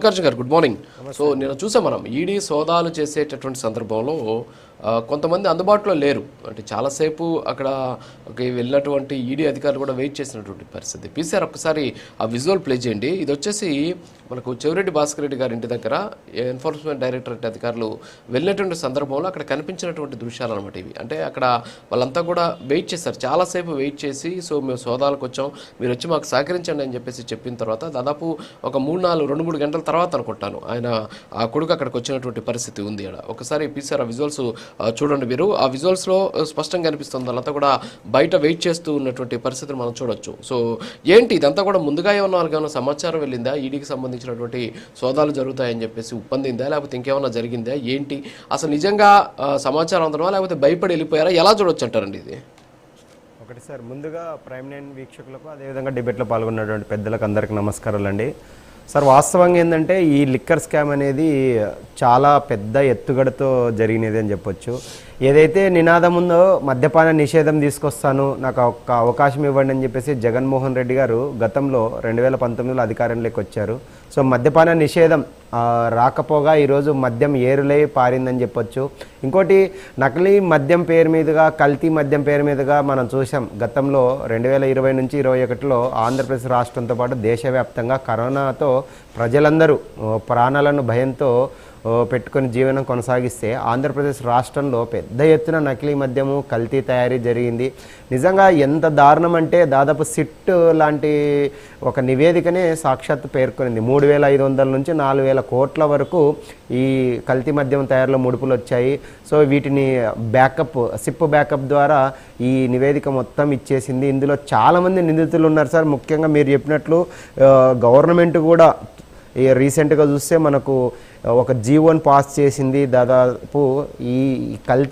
మల్లికార్జున గారు good morning. So నేను చూసాం మనం ఈడీ సోదాలు చేసేటటువంటి సందర్భంలో కొంతమంది అందుబాటులో లేరు. అంటే చాలాసేపు అక్కడ వెళ్ళినటువంటి ఈడీ అధికారులు కూడా వెయిట్ చేసినటువంటి పరిస్థితి. పీసీఆర్ ఒక్కసారి ఆ విజువల్ ప్లే చేయండి. ఇది వచ్చేసి మనకు చెవిరెడ్డి భాస్కర్ రెడ్డి గారి ఇంటి దగ్గర ఎన్ఫోర్స్మెంట్ డైరెక్టరేట్ అధికారులు వెళ్ళినటువంటి సందర్భంలో అక్కడ కనిపించినటువంటి దృశ్యాలు అనమాట ఇవి. అంటే అక్కడ వాళ్ళంతా కూడా వెయిట్ చేశారు, చాలాసేపు వెయిట్ చేసి సో మేము సోదాలకు వచ్చాం, మీరు వచ్చి మాకు సహకరించండి అని చెప్పిన తర్వాత దాదాపు ఒక 2-3 గంటల తర్వాత అనుకుంటాను ఆయన ఆ కొడుకు అక్కడికి వచ్చినటువంటి పరిస్థితి ఉంది. అక్కడ ఒకసారి పీసీఆర్ ఆ విజువల్స్ చూడండి. మీరు ఆ విజువల్స్లో స్పష్టంగా కనిపిస్తుంది వాళ్ళంతా కూడా బయట వెయిట్ చేస్తూ ఉన్నటువంటి పరిస్థితిని మనం చూడొచ్చు. సో ఏంటి ఇదంతా కూడా ముందుగా ఏమన్నా సమాచారం వెళ్ళిందా, ఈడీకి సంబంధించినటువంటి సోదాలు జరుగుతాయని చెప్పేసి ఉప్పందిందా, లేకపోతే ఇంకేమన్నా జరిగిందా, ఏంటి అసలు నిజంగా సమాచారం అందడమా లేకపోతే భయపడి వెళ్ళిపోయారా, ఎలా చూడొచ్చు అంటారండి ఇది? ఒకటి సార్, ముందుగా ప్రైమ్ 9 వీక్షకులకు అదేవిధంగా డిబేట్లో పాల్గొన్నటువంటి పెద్దలకు అందరికీ నమస్కారాలండి. సార్, వాస్తవంగా ఏంటంటే ఈ లిక్కర్ స్కామ్ అనేది చాలా పెద్ద ఎత్తుగడతో జరిగినది అని చెప్పొచ్చు. ఏదైతే నినాదం ఉందో మద్యపాన నిషేధం తీసుకొస్తాను, నాకు ఒక అవకాశం ఇవ్వండి అని చెప్పేసి జగన్మోహన్ రెడ్డి గారు గతంలో 2019లో అధికారంలోకి వచ్చారు. సో మద్యపాన నిషేధం రాకపోగా ఈరోజు మద్యం ఏరులై పారిందని చెప్పొచ్చు. ఇంకోటి, నకిలీ మద్యం పేరు మీదుగా, కల్తీ మద్యం పేరు మీదుగా మనం చూసాం గతంలో 2020 నుంచి 2021లో ఆంధ్రప్రదేశ్ రాష్ట్రంతో పాటు దేశవ్యాప్తంగా కరోనాతో ప్రజలందరూ ప్రాణాలను భయంతో పెట్టుకొని జీవనం కొనసాగిస్తే ఆంధ్రప్రదేశ్ రాష్ట్రంలో పెద్ద ఎత్తున నకిలీ మద్యము, కల్తీ తయారీ జరిగింది. నిజంగా ఎంత దారుణం అంటే దాదాపు సిట్ లాంటి ఒక నివేదికనే సాక్షాత్తు పేర్కొనింది. 3,500 నుంచి 4,000 కోట్ల వరకు ఈ కల్తీ మద్యం తయారీలో ముడుపులు వచ్చాయి. సో వీటిని సిప్ బ్యాకప్ ద్వారా ఈ నివేదిక మొత్తం ఇచ్చేసింది. ఇందులో చాలామంది నిందితులు ఉన్నారు సార్. ముఖ్యంగా మీరు చెప్పినట్లు గవర్నమెంట్ కూడా రీసెంట్గా చూస్తే మనకు ఒక జీవోని పాస్ చేసింది. దాదాపు ఈ కల్తీ